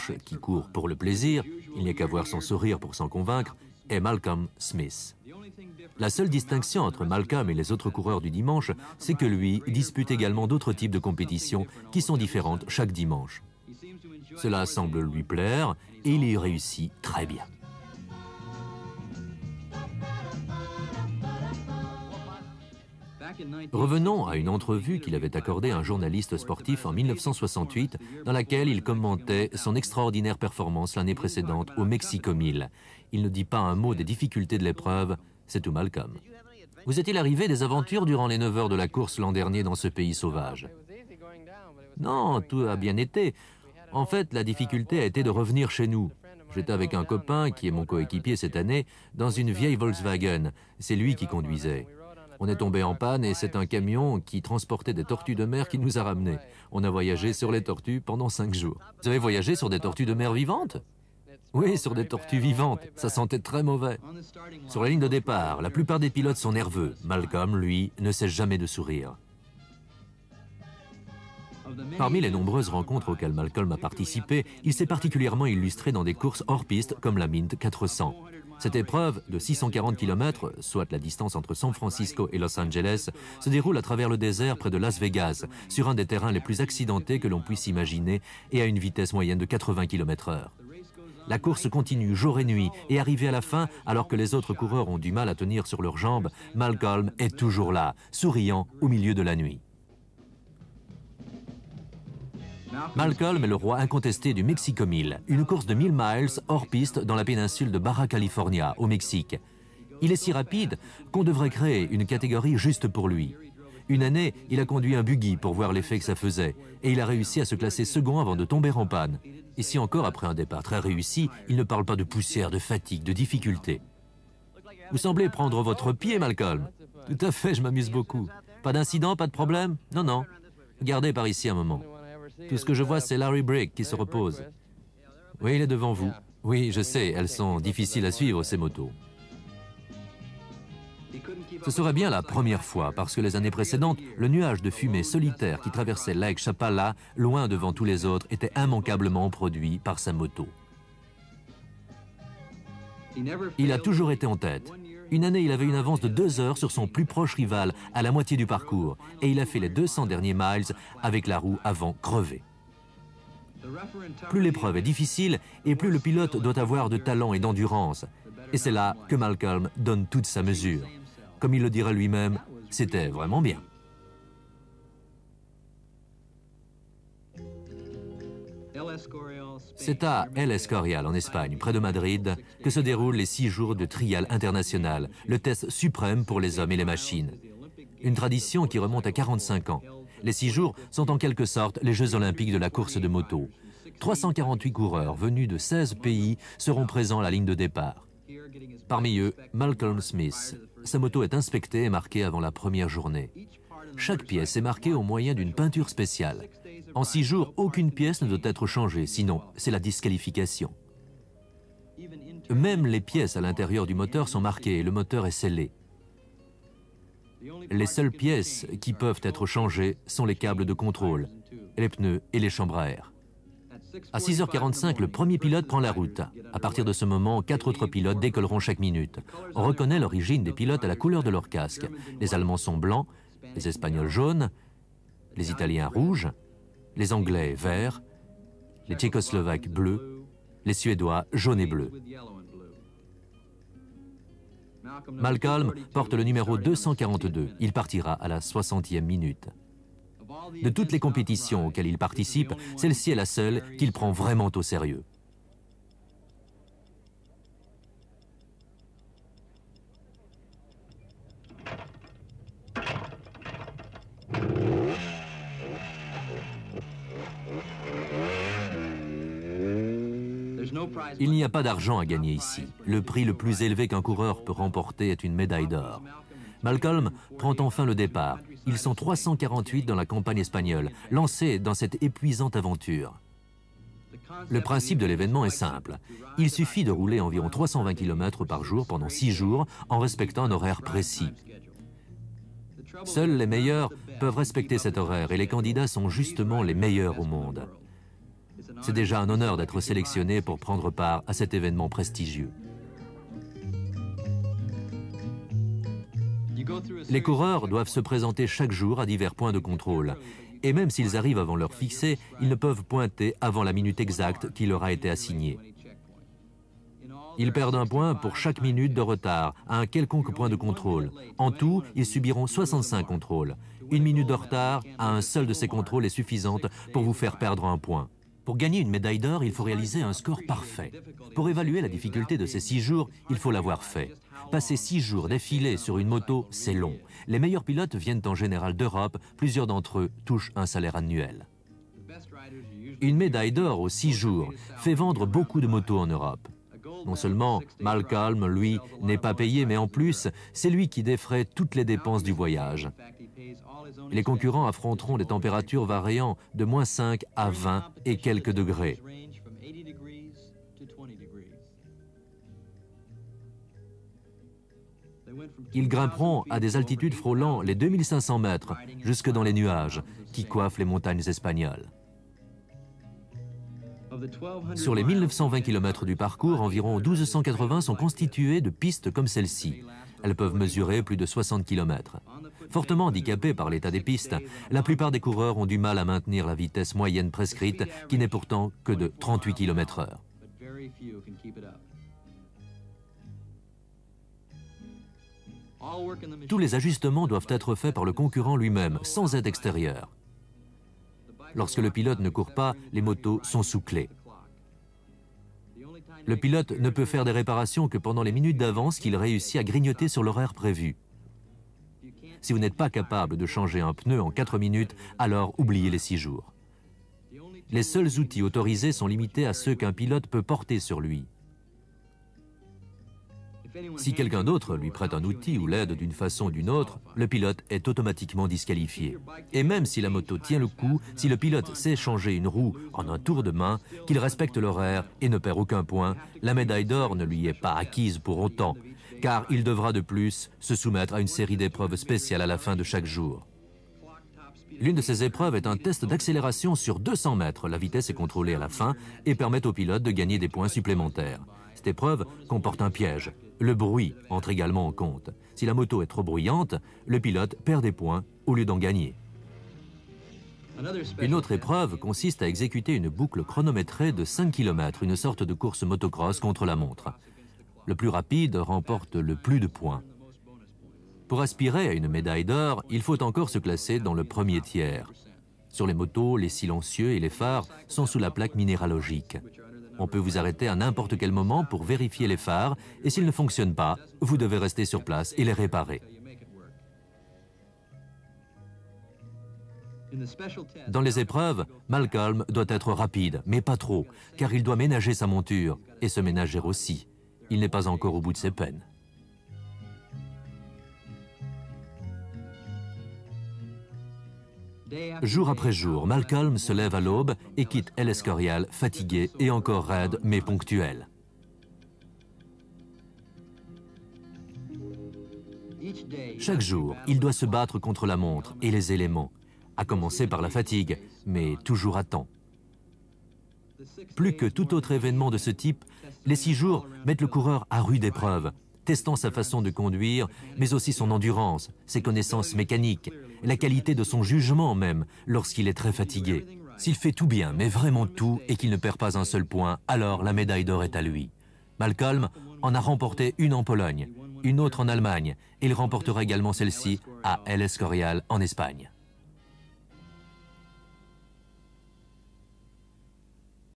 dimanche, qui court pour le plaisir, il n'y a qu'à voir son sourire pour s'en convaincre, est Malcolm Smith. La seule distinction entre Malcolm et les autres coureurs du dimanche, c'est que lui dispute également d'autres types de compétitions qui sont différentes chaque dimanche. Cela semble lui plaire et il y réussit très bien. Revenons à une entrevue qu'il avait accordée à un journaliste sportif en 1968, dans laquelle il commentait son extraordinaire performance l'année précédente au Mexico 1000. Il ne dit pas un mot des difficultés de l'épreuve, c'est tout Malcolm. Vous est-il arrivé des aventures durant les 9 heures de la course l'an dernier dans ce pays sauvage? Non, tout a bien été. En fait, la difficulté a été de revenir chez nous. J'étais avec un copain, qui est mon coéquipier cette année, dans une vieille Volkswagen. C'est lui qui conduisait. On est tombé en panne et c'est un camion qui transportait des tortues de mer qui nous a ramenés. On a voyagé sur les tortues pendant 5 jours. Vous avez voyagé sur des tortues de mer vivantes? Oui, sur des tortues vivantes. Ça sentait très mauvais. Sur la ligne de départ, la plupart des pilotes sont nerveux. Malcolm, lui, ne cesse jamais de sourire. Parmi les nombreuses rencontres auxquelles Malcolm a participé, il s'est particulièrement illustré dans des courses hors piste comme la Mint 400. Cette épreuve de 640 km, soit la distance entre San Francisco et Los Angeles, se déroule à travers le désert près de Las Vegas, sur un des terrains les plus accidentés que l'on puisse imaginer et à une vitesse moyenne de 80 km/h. La course continue jour et nuit et arrivé à la fin, alors que les autres coureurs ont du mal à tenir sur leurs jambes, Malcolm est toujours là, souriant au milieu de la nuit. Malcolm est le roi incontesté du Mexico 1000, une course de 1000 miles hors piste dans la péninsule de Baja California, au Mexique. Il est si rapide qu'on devrait créer une catégorie juste pour lui. Une année, il a conduit un buggy pour voir l'effet que ça faisait, et il a réussi à se classer second avant de tomber en panne. Ici encore, après un départ très réussi, il ne parle pas de poussière, de fatigue, de difficulté. Vous semblez prendre votre pied, Malcolm. Tout à fait, je m'amuse beaucoup. Pas d'incident, pas de problème? Non, non. Regardez par ici un moment. Tout ce que je vois, c'est Larry Brigg qui se repose. Oui, il est devant vous. Oui, je sais, elles sont difficiles à suivre, ces motos. Ce serait bien la première fois, parce que les années précédentes, le nuage de fumée solitaire qui traversait Lake Chapala, loin devant tous les autres, était immanquablement produit par sa moto. Il a toujours été en tête. Une année, il avait une avance de 2 heures sur son plus proche rival, à la moitié du parcours, et il a fait les 200 derniers miles avec la roue avant crevée. Plus l'épreuve est difficile, et plus le pilote doit avoir de talent et d'endurance. Et c'est là que Malcolm donne toute sa mesure. Comme il le dira lui-même, c'était vraiment bien. C'est à El Escorial, en Espagne, près de Madrid, que se déroulent les 6 jours de trial international, le test suprême pour les hommes et les machines. Une tradition qui remonte à 45 ans. Les 6 jours sont en quelque sorte les Jeux olympiques de la course de moto. 348 coureurs venus de 16 pays seront présents à la ligne de départ. Parmi eux, Malcolm Smith. Sa moto est inspectée et marquée avant la première journée. Chaque pièce est marquée au moyen d'une peinture spéciale. En 6 jours, aucune pièce ne doit être changée, sinon c'est la disqualification. Même les pièces à l'intérieur du moteur sont marquées et le moteur est scellé. Les seules pièces qui peuvent être changées sont les câbles de contrôle, les pneus et les chambres à air. À 6h45, le premier pilote prend la route. À partir de ce moment, 4 autres pilotes décolleront chaque minute. On reconnaît l'origine des pilotes à la couleur de leur casque. Les Allemands sont blancs, les Espagnols jaunes, les Italiens rouges, les Anglais verts, les Tchécoslovaques bleus, les Suédois jaunes et bleus. Malcolm porte le numéro 242. Il partira à la 60e minute. De toutes les compétitions auxquelles il participe, celle-ci est la seule qu'il prend vraiment au sérieux. Il n'y a pas d'argent à gagner ici. Le prix le plus élevé qu'un coureur peut remporter est une médaille d'or. Malcolm prend enfin le départ. Ils sont 348 dans la campagne espagnole, lancés dans cette épuisante aventure. Le principe de l'événement est simple. Il suffit de rouler environ 320 km par jour pendant 6 jours en respectant un horaire précis. Seuls les meilleurs peuvent respecter cet horaire et les candidats sont justement les meilleurs au monde. C'est déjà un honneur d'être sélectionné pour prendre part à cet événement prestigieux. Les coureurs doivent se présenter chaque jour à divers points de contrôle. Et même s'ils arrivent avant l'heure fixée, ils ne peuvent pointer avant la minute exacte qui leur a été assignée. Ils perdent un point pour chaque minute de retard à un quelconque point de contrôle. En tout, ils subiront 65 contrôles. Une minute de retard à un seul de ces contrôles est suffisante pour vous faire perdre un point. Pour gagner une médaille d'or, il faut réaliser un score parfait. Pour évaluer la difficulté de ces 6 jours, il faut l'avoir fait. Passer 6 jours d'affilée sur une moto, c'est long. Les meilleurs pilotes viennent en général d'Europe, plusieurs d'entre eux touchent un salaire annuel. Une médaille d'or aux 6 jours fait vendre beaucoup de motos en Europe. Non seulement Malcolm, lui, n'est pas payé, mais en plus, c'est lui qui défraie toutes les dépenses du voyage. Les concurrents affronteront des températures variant de -5 à 20 et quelques degrés. Ils grimperont à des altitudes frôlant les 2500 mètres, jusque dans les nuages, qui coiffent les montagnes espagnoles. Sur les 1920 km du parcours, environ 1280 sont constitués de pistes comme celle-ci. Elles peuvent mesurer plus de 60 km. Fortement handicapés par l'état des pistes, la plupart des coureurs ont du mal à maintenir la vitesse moyenne prescrite, qui n'est pourtant que de 38 km/h. Tous les ajustements doivent être faits par le concurrent lui-même, sans aide extérieure. Lorsque le pilote ne court pas, les motos sont sous clé. Le pilote ne peut faire des réparations que pendant les minutes d'avance qu'il réussit à grignoter sur l'horaire prévu. Si vous n'êtes pas capable de changer un pneu en 4 minutes, alors oubliez les 6 jours. Les seuls outils autorisés sont limités à ceux qu'un pilote peut porter sur lui. Si quelqu'un d'autre lui prête un outil ou l'aide d'une façon ou d'une autre, le pilote est automatiquement disqualifié. Et même si la moto tient le coup, si le pilote sait changer une roue en un tour de main, qu'il respecte l'horaire et ne perd aucun point, la médaille d'or ne lui est pas acquise pour autant, car il devra de plus se soumettre à une série d'épreuves spéciales à la fin de chaque jour. L'une de ces épreuves est un test d'accélération sur 200 mètres. La vitesse est contrôlée à la fin et permet au pilote de gagner des points supplémentaires. Cette épreuve comporte un piège. Le bruit entre également en compte. Si la moto est trop bruyante, le pilote perd des points au lieu d'en gagner. Une autre épreuve consiste à exécuter une boucle chronométrée de 5 km, une sorte de course motocross contre la montre. Le plus rapide remporte le plus de points. Pour aspirer à une médaille d'or, il faut encore se classer dans le premier tiers. Sur les motos, les silencieux et les phares sont sous la plaque minéralogique. On peut vous arrêter à n'importe quel moment pour vérifier les phares et s'ils ne fonctionnent pas, vous devez rester sur place et les réparer. Dans les épreuves, Malcolm doit être rapide, mais pas trop, car il doit ménager sa monture et se ménager aussi. Il n'est pas encore au bout de ses peines. Jour après jour, Malcolm se lève à l'aube et quitte El Escorial fatigué et encore raide mais ponctuel. Chaque jour, il doit se battre contre la montre et les éléments, à commencer par la fatigue, mais toujours à temps. Plus que tout autre événement de ce type, les 6 jours mettent le coureur à rude épreuve, testant sa façon de conduire, mais aussi son endurance, ses connaissances mécaniques, la qualité de son jugement même lorsqu'il est très fatigué. S'il fait tout bien, mais vraiment tout, et qu'il ne perd pas un seul point, alors la médaille d'or est à lui. Malcolm en a remporté une en Pologne, une autre en Allemagne, et il remportera également celle-ci à El Escorial en Espagne.